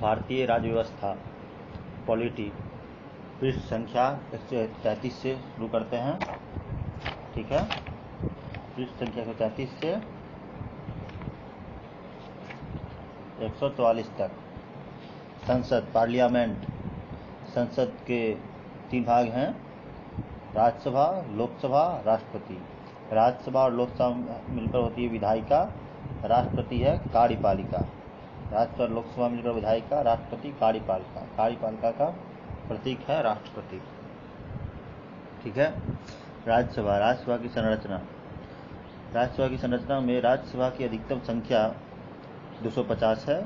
भारतीय राज्य व्यवस्था पॉलिटी पृष्ठ संख्या 133 से शुरू करते हैं। ठीक है, पृष्ठ संख्या 133 से 144 तक। संसद पार्लियामेंट, संसद के 3 भाग हैं, राज्यसभा, लोकसभा, राष्ट्रपति। राज्यसभा और लोकसभा मिलकर होती है विधायिका, राष्ट्रपति है कार्यपालिका। राज्यसभा और लोकसभा मिलकर विधायिका, राष्ट्रपति कार्यपालिका। कार्यपालिका का प्रतीक है राष्ट्रपति। ठीक है, राज्यसभा। राज्यसभा की संरचना। राज्यसभा की संरचना में राज्यसभा की अधिकतम संख्या 250 है।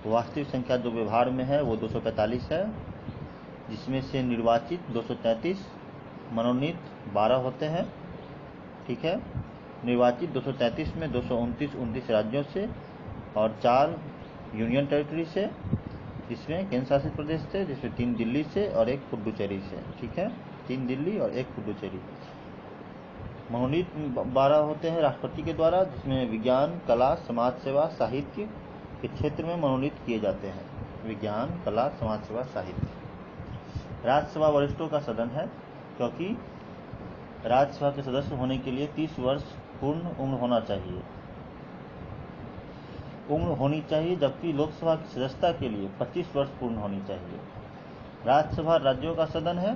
वास्तविक संख्या जो व्यवहार में है वो 245 है, जिसमें से निर्वाचित 233, मनोनीत 12 होते हैं। ठीक है, निर्वाचित 233 में 229 राज्यों से और 4 यूनियन टेरिटरी से, जिसमें केंद्र शासित प्रदेश थे, जिसमें 3 दिल्ली से और 1 पुडुचेरी से। ठीक है, 3 दिल्ली और 1 पुडुचेरी। मनोनीत 12 होते हैं राष्ट्रपति के द्वारा, जिसमें विज्ञान, कला, समाज सेवा, साहित्य के क्षेत्र में मनोनीत किए जाते हैं। विज्ञान, कला, समाज सेवा, साहित्य। राज्यसभा वरिष्ठों का सदन है, क्योंकि राज्यसभा के सदस्य होने के लिए 30 वर्ष पूर्ण उम्र होना चाहिए, जबकि लोकसभा की सदस्यता के लिए 25 वर्ष पूर्ण होनी चाहिए। राज्यसभा राज्यों का सदन है,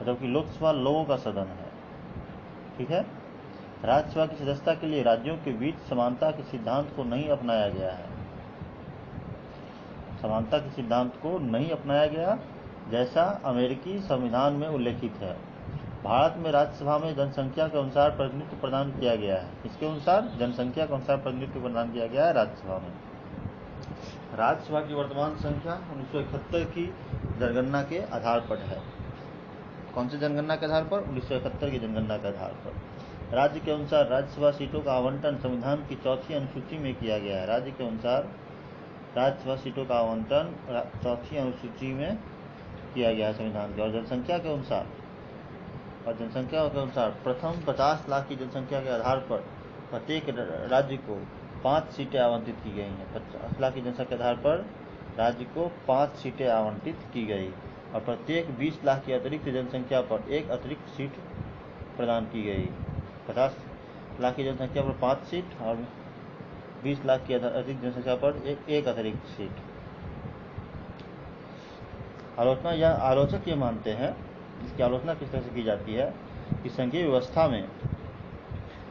जबकि लोकसभा लोगों का सदन है। ठीक है, राज्यसभा की सदस्यता के लिए राज्यों के बीच समानता के सिद्धांत को नहीं अपनाया गया है। समानता के सिद्धांत को नहीं अपनाया गया, जैसा अमेरिकी संविधान में उल्लेखित है। भारत में राज्यसभा में जनसंख्या के अनुसार प्रतिनिधित्व प्रदान किया गया है। इसके अनुसार जनसंख्या के अनुसार प्रतिनिधित्व प्रदान किया गया है राज्यसभा में। राज्यसभा की वर्तमान संख्या 1971 की जनगणना के आधार पर है। कौन सी जनगणना के आधार पर? 1971 की जनगणना के आधार पर। राज्य के अनुसार राज्यसभा सीटों का आवंटन संविधान की 4वीं अनुसूची में किया गया है। राज्य के अनुसार राज्यसभा सीटों का आवंटन 4वीं अनुसूची में किया गया है संविधान के। और जनसंख्या के अनुसार प्रथम 50 लाख की जनसंख्या के आधार पर प्रत्येक राज्य को 5 सीटें आवंटित की गई हैं। 50 लाख की जनसंख्या के आधार पर राज्य को 5 सीटें आवंटित की गई और प्रत्येक 20 लाख की अतिरिक्त जनसंख्या पर 1 अतिरिक्त सीट प्रदान की गई। 50 लाख की जनसंख्या पर 5 सीट और 20 लाख की अतिरिक्त जनसंख्या पर एक अतिरिक्त सीट। आलोचक ये मानते हैं, इसकी आलोचना किस तरह से की जाती है कि संघीय व्यवस्था में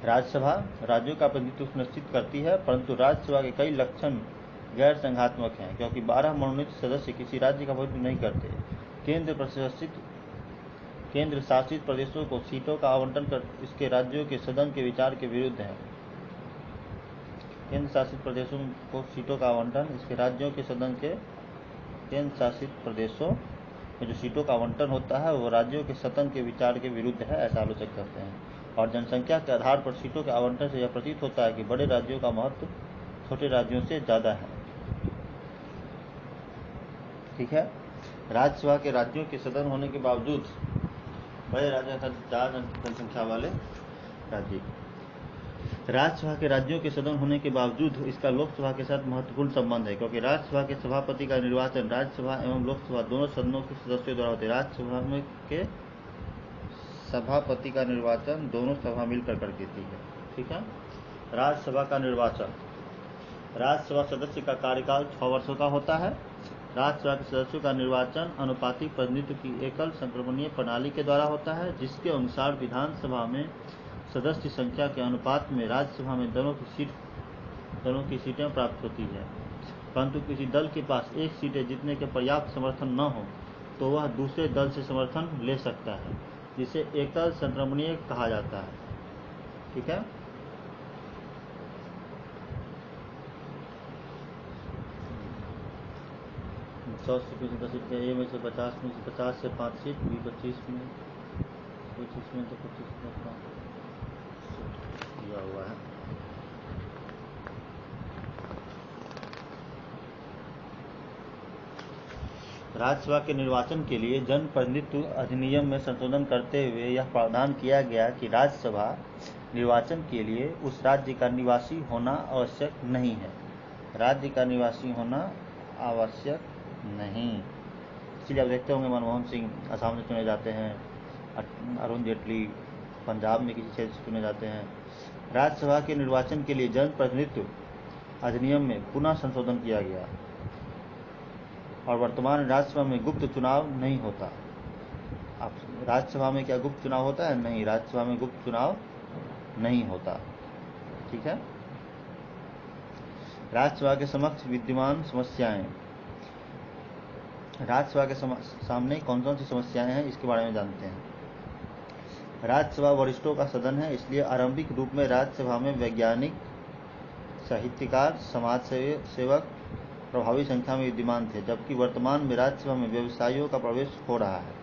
राज्यसभा राज्यों का प्रतिनिधित्व सुनिश्चित करती है, परंतु राज्यसभा के कई लक्षण गैर संघात्मक हैं, क्योंकि 12 मनोनीत सदस्य किसी राज्य का प्रतिनिधित्व नहीं करते। केंद्र शासित प्रदेशों को सीटों का आवंटन कर इसके राज्यों के सदन के विचार के विरुद्ध है। केंद्र शासित प्रदेशों को सीटों का आवंटन इसके राज्यों के सदन के केंद्र शासित प्रदेशों में जो सीटों का आवंटन होता है वो राज्यों के सदन के विचार के विरुद्ध है, ऐसा आलोचक कहते हैं। और जनसंख्या के आधार पर सीटों के आवंटन से यह प्रतीत होता है कि बड़े राज्यों का महत्व छोटे राज्यों से ज़्यादा है। ठीक है, राज्यसभा के राज्यों के सदन होने के बावजूद बड़े राज्यों का ज़्यादा जनसंख्या वाले राज्य, राज्यसभा के राज्यों के सदन होने के बावजूद इसका लोकसभा के साथ महत्वपूर्ण संबंध है, क्योंकि राज्यसभा के सभापति का निर्वाचन राज्यसभा एवं लोकसभा दोनों सदनों के सदस्यों द्वारा होते हैं। राज्यसभा में के सभापति का निर्वाचन दोनों सभा मिलकर कर देती है। ठीक है, राज्यसभा का निर्वाचन। राज्यसभा सदस्य का कार्यकाल 6 वर्षों का होता है। राज्यसभा के सदस्यों का निर्वाचन अनुपातिक प्रतिनिधित्व की एकल संक्रमणीय प्रणाली के द्वारा होता है, जिसके अनुसार विधानसभा में सदस्य संख्या के अनुपात में राज्यसभा में दलों की सीटें प्राप्त होती है। परंतु किसी दल के पास 1 सीटें जीतने के पर्याप्त समर्थन न हो तो वह दूसरे दल से समर्थन ले सकता है, जिसे एकल संक्रमणीय कहा जाता है। ठीक है, ए में से 50 में से 50 से 5 सीट, बी 25 में 25 में तो 25 दिया हुआ है। राज्यसभा के निर्वाचन के लिए जन प्रतिनिधित्व अधिनियम में संशोधन करते हुए यह प्रावधान किया गया कि राज्यसभा निर्वाचन के लिए उस राज्य का निवासी होना आवश्यक नहीं है। राज्य का निवासी होना आवश्यक नहीं। इसलिए आप देखते होंगे मनमोहन सिंह असम से चुने जाते हैं, अरुण जेटली पंजाब में किसी क्षेत्र से चुने जाते हैं। राज्यसभा के निर्वाचन के लिए जनप्रतिनिधित्व अधिनियम में पुनः संशोधन किया गया और वर्तमान राज्यसभा में गुप्त चुनाव नहीं होता। आप राज्यसभा में क्या गुप्त चुनाव होता है? नहीं, राज्यसभा में गुप्त चुनाव नहीं होता। ठीक है। राज्यसभा के समक्ष विद्यमान समस्याएं। राज्यसभा के सामने कौन कौन सी समस्याएं हैं इसके बारे में जानते हैं। राज्यसभा वरिष्ठों का सदन है, इसलिए आरंभिक रूप में राज्यसभा में वैज्ञानिक, साहित्यकार, समाज सेवक प्रभावी संख्या में विद्यमान थे, जबकि वर्तमान में राज्यसभा में व्यवसायियों का प्रवेश हो रहा है।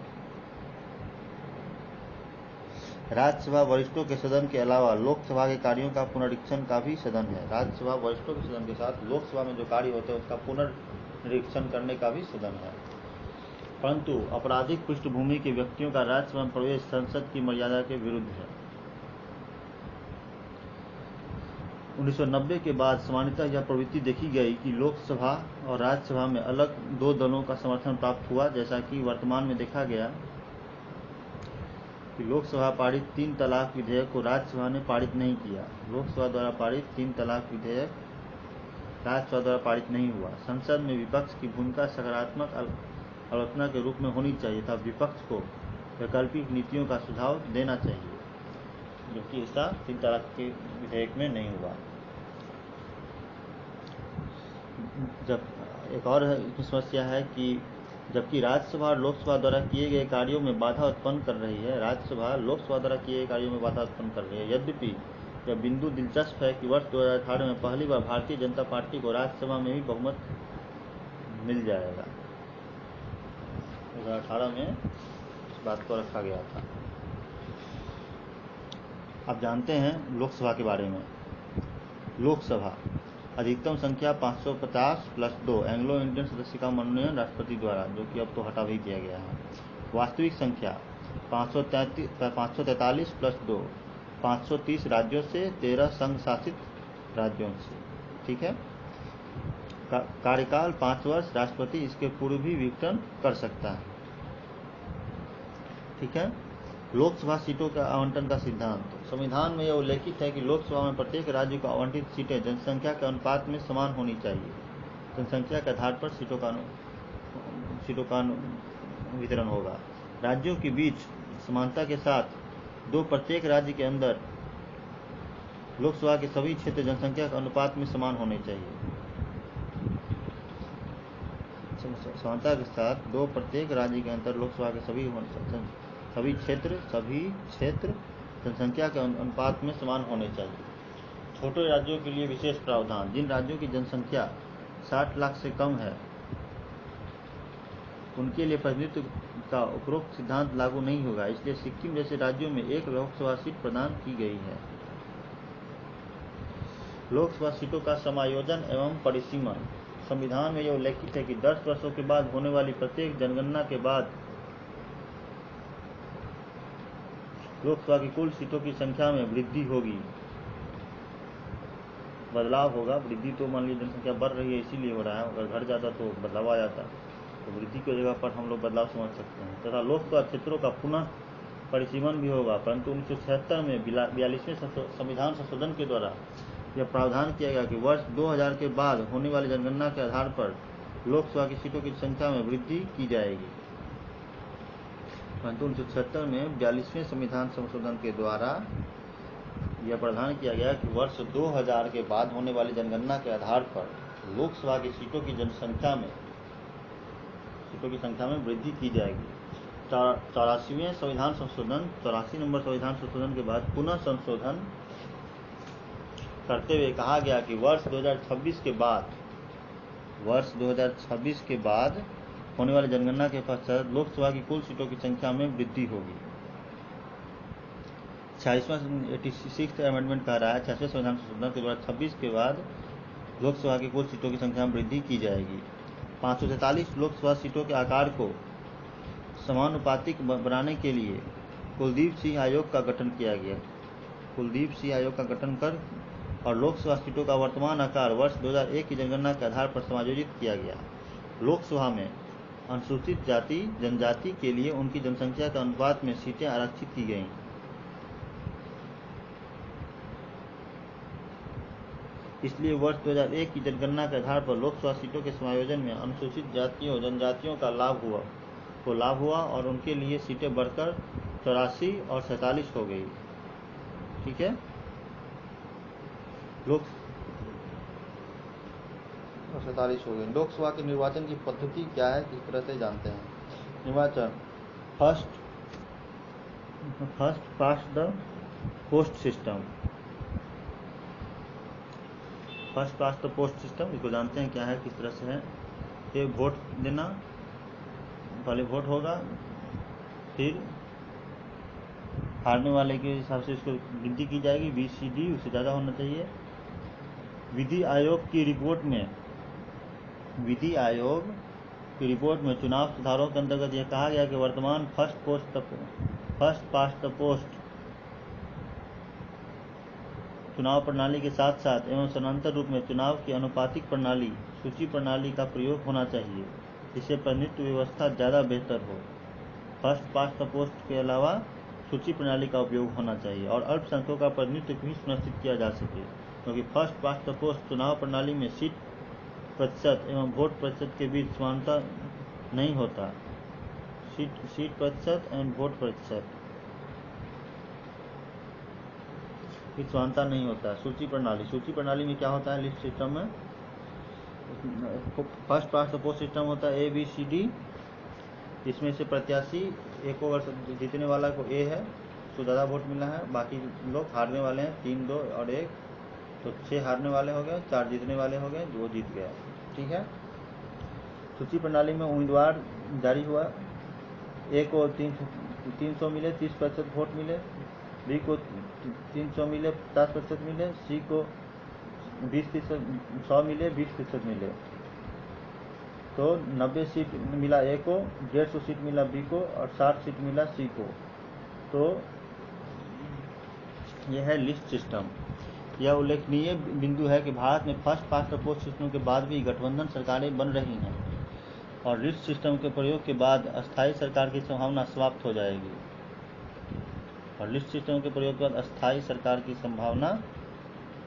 राज्यसभा वरिष्ठों के सदन के अलावा लोकसभा के कार्यों का पुनरीक्षण का भी सदन है। राज्यसभा वरिष्ठों के सदन के साथ लोकसभा में जो कार्य होते हैं उसका पुनरीक्षण करने का भी सदन है। परंतु आपराधिक पृष्ठभूमि के व्यक्तियों का राज्यसभा में प्रवेश संसद की मर्यादा के विरुद्ध है। 1990 के बाद सामान्यतः यह प्रवृत्ति देखी गई कि लोकसभा और राज्यसभा में अलग दो दलों का समर्थन प्राप्त हुआ, जैसा कि वर्तमान में देखा गया कि लोकसभा पारित 3 तलाक विधेयक को राज्यसभा ने पारित नहीं किया। लोकसभा द्वारा पारित 3 तलाक विधेयक राज्यसभा द्वारा पारित नहीं हुआ। संसद में विपक्ष की भूमिका सकारात्मक आलोचना के रूप में होनी चाहिए तथा विपक्ष को वैकल्पिक नीतियों का सुझाव देना चाहिए, जो कि ऐसा 3 तलाक के विधेयक में नहीं हुआ। जब एक और समस्या है कि जबकि राज्यसभा और लोकसभा द्वारा किए गए कार्यों में बाधा उत्पन्न कर रही है, राज्यसभा लोकसभा द्वारा किए गए कार्यों में बाधा उत्पन्न कर रही है। यद्यपि यह बिंदु दिलचस्प है कि वर्ष 2018 में पहली बार भारतीय जनता पार्टी को राज्यसभा में भी बहुमत मिल जाएगा। 2018 में इस बात को रखा गया था। अब जानते हैं लोकसभा के बारे में। लोकसभा अधिकतम संख्या 550 + 2 एंग्लो इंडियन सदस्य का मनोनयन राष्ट्रपति द्वारा, जो कि अब तो हटा भी दिया गया है। वास्तविक संख्या 543 + 2 530 राज्यों से, 13 संघ शासित राज्यों से। ठीक है। कार्यकाल 5 वर्ष, राष्ट्रपति इसके पूर्व भी विघटन कर सकता है। ठीक है। लोकसभा सीटों का आवंटन का सिद्धांत। संविधान में यह उल्लेखित है कि लोकसभा में प्रत्येक राज्य को आवंटित सीटें जनसंख्या के अनुपात में समान होनी चाहिए। जनसंख्या के आधार पर सीटों का वितरण होगा। राज्यों के बीच समानता के साथ प्रत्येक राज्य के अंदर लोकसभा के सभी क्षेत्र जनसंख्या के अनुपात में समान होने चाहिए। समानता के साथ प्रत्येक राज्य के अंदर लोकसभा के सभी क्षेत्र जनसंख्या के अनुपात में समान होने चाहिए। छोटे राज्यों के लिए विशेष प्रावधान। जिन राज्यों की जनसंख्या 60 लाख से कम है उनके लिए प्रतिनिधित्व का उपरोक्त सिद्धांत लागू नहीं होगा। इसलिए सिक्किम जैसे राज्यों में 1 लोकसभा सीट प्रदान की गई है। लोकसभा सीटों का समायोजन एवं परिसीमन। संविधान में यह उल्लेखित है कि 10 वर्षों के बाद होने वाली प्रत्येक जनगणना के बाद लोकसभा की कुल सीटों की संख्या में वृद्धि होगी, बदलाव होगा। वृद्धि तो मान लीजिए जनसंख्या बढ़ रही है इसीलिए हो रहा है, अगर घट जाता तो बदलाव आ जाता, तो वृद्धि की जगह पर हम लोग बदलाव समझ सकते हैं। तथा लोकसभा क्षेत्रों का पुनः परिसीमन भी होगा। परंतु 1976 में 42वें संविधान संशोधन के द्वारा यह प्रावधान किया गया कि वर्ष 2000 के बाद होने वाली जनगणना के आधार पर लोकसभा की सीटों की संख्या में वृद्धि की जाएगी। परंतु 1976 में 42वें संविधान संशोधन के द्वारा यह प्रावधान किया गया कि वर्ष 2000 के बाद होने वाली जनगणना के आधार पर लोकसभा की सीटों की संख्या में वृद्धि की जाएगी। 84वें संविधान संशोधन 84 नंबर संविधान संशोधन के बाद पुनः संशोधन करते हुए कहा गया कि वर्ष 2026 के बाद होने वाली जनगणना के पश्चात लोकसभा की कुल सीटों की संख्या में वृद्धि होगी। 86वां अमेंडमेंट कह रहा है 86वें संविधान संशोधन के द्वारा 26 के बाद लोकसभा की कुल सीटों की संख्या में वृद्धि की जाएगी। 543 लोकसभा सीटों के आकार को समानुपातिक बनाने के लिए कुलदीप सिंह आयोग का गठन किया गया। कुलदीप सिंह आयोग का गठन कर और लोकसभा सीटों का वर्तमान आकार वर्ष 2001 की जनगणना के आधार पर समायोजित किया गया। लोकसभा में अनुसूचित जाति जनजाति के लिए उनकी जनसंख्या के अनुपात में सीटें आरक्षित की गईं। इसलिए वर्ष 2001 की जनगणना के आधार पर लोकसभा सीटों के समायोजन में अनुसूचित जातियों जनजातियों का लाभ हुआ और उनके लिए सीटें बढ़कर 84 और 47 हो गई। ठीक है, 47 हो गई। लोकसभा के निर्वाचन की पद्धति क्या है, किस तरह से जानते हैं? निर्वाचन first past the post system. First past the post system, इसको जानते हैं क्या है, किस तरह से है। ये वोट देना, पहले वोट होगा, फिर हारने वाले के हिसाब से इसको गिनती की जाएगी, BCD उससे ज़्यादा होना चाहिए। विधि आयोग की रिपोर्ट में चुनाव सुधारों के अंतर्गत यह कहा गया कि वर्तमान फर्स्ट पास्ट द पोस्ट चुनाव प्रणाली के साथ साथ एवं समानांतर रूप में चुनाव की अनुपातिक प्रणाली सूची प्रणाली का प्रयोग होना चाहिए, जिससे प्रतिनिधित्व व्यवस्था ज़्यादा बेहतर हो। फर्स्ट पास्ट द पोस्ट के अलावा सूची प्रणाली का उपयोग होना चाहिए और अल्पसंख्यकों का प्रतिनिधित्व भी सुनिश्चित किया जा सके, क्योंकि फर्स्ट पास्ट द पोस्ट चुनाव प्रणाली में सीट प्रतिशत एवं वोट प्रतिशत के बीच समानता नहीं होता। सीट प्रतिशत एवं वोट प्रतिशत समानता नहीं होता। सूची प्रणाली में क्या होता है? लिस्ट सिस्टम में first past the post system होता है ABCD, इसमें से प्रत्याशी एक को, अगर जीतने वाला को A है तो ज़्यादा वोट मिला है, बाकी लोग हारने वाले हैं 3, 2 और 1, तो 6 हारने वाले हो गए, 4 जीतने वाले हो गए, 2 जीत गया। ठीक है। सूची प्रणाली में उम्मीदवार जारी हुआ, A को 300 मिले, 30% वोट मिले, B को 300 मिले, 50% मिले, C को 20% 100 मिले, 20% मिले, तो 90 सीट मिला A को, 150 सीट मिला B को और 60 सीट मिला C को। तो यह है लिस्ट सिस्टम। यह उल्लेखनीय बिंदु है कि भारत में first past the post system के बाद भी गठबंधन सरकारें बन रही हैं और लिस्ट सिस्टम के प्रयोग के बाद अस्थायी सरकार की संभावना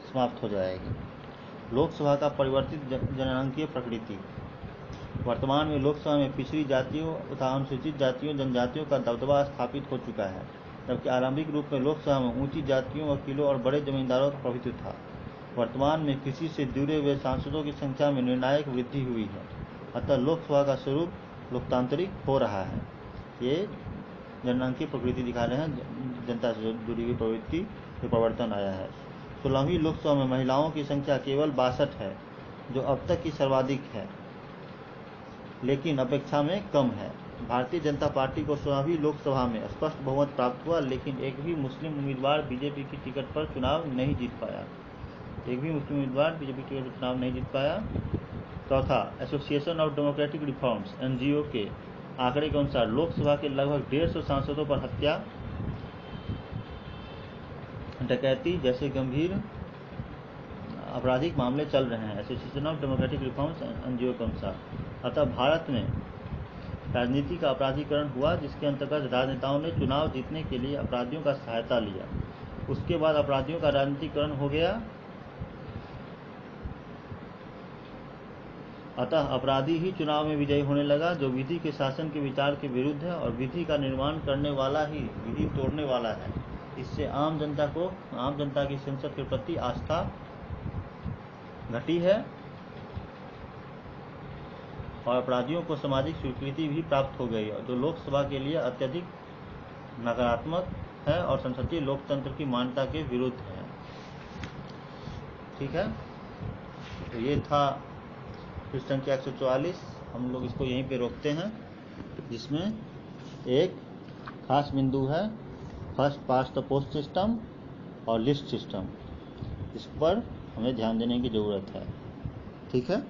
समाप्त हो जाएगी। लोकसभा का परिवर्तित जननांकीय प्रकृति। वर्तमान में लोकसभा में पिछड़ी जातियों तथा अनुसूचित जातियों जनजातियों का दबदबा स्थापित हो चुका है, जबकि आरंभिक रूप में लोकसभा में ऊंची जातियों, वकीलों और बड़े जमींदारों का प्रभुत्व था। वर्तमान में कृषि से जुड़े हुए सांसदों की संख्या में निर्णायक वृद्धि हुई है, अतः लोकसभा का स्वरूप लोकतांत्रिक हो रहा है। ये जननांकीय प्रकृति दिखा रहे हैं, जनता से जुड़ी हुई प्रवृत्ति में परिवर्तन आया है। 16वीं लोकसभा में महिलाओं की संख्या केवल 62 है, जो अब तक की सर्वाधिक है, लेकिन अपेक्षा में कम है। भारतीय जनता पार्टी को 16वीं लोकसभा में स्पष्ट बहुमत प्राप्त हुआ, लेकिन एक भी मुस्लिम उम्मीदवार बीजेपी की टिकट पर चुनाव नहीं जीत पाया। चौथा, association of democratic reforms NGO के आंकड़े के अनुसार लोकसभा के लगभग 150 सांसदों पर हत्या, डकैती जैसे गंभीर आपराधिक मामले चल रहे हैं। Association of democratic reforms NGO के अनुसार, अतः भारत में राजनीति का अपराधीकरण हुआ, जिसके अंतर्गत राजनेताओं ने चुनाव जीतने के लिए अपराधियों का सहायता लिया। उसके बाद अपराधियों का राजनीतिकरण हो गया, अतः अपराधी ही चुनाव में विजयी होने लगा, जो विधि के शासन के विचार के विरुद्ध है और विधि का निर्माण करने वाला ही विधि तोड़ने वाला है। इससे आम जनता की संसद के प्रति आस्था घटी है और अपराधियों को सामाजिक स्वीकृति भी प्राप्त हो गई, जो लोकसभा के लिए अत्यधिक नकारात्मक है और संसदीय लोकतंत्र की मान्यता के विरुद्ध है। ठीक है, तो ये था पृष्ठ संख्या 144। हम लोग इसको यहीं पे रोकते हैं, जिसमें एक खास बिंदु है first past the post system और लिस्ट सिस्टम। इस पर हमें ध्यान देने की ज़रूरत है। ठीक है।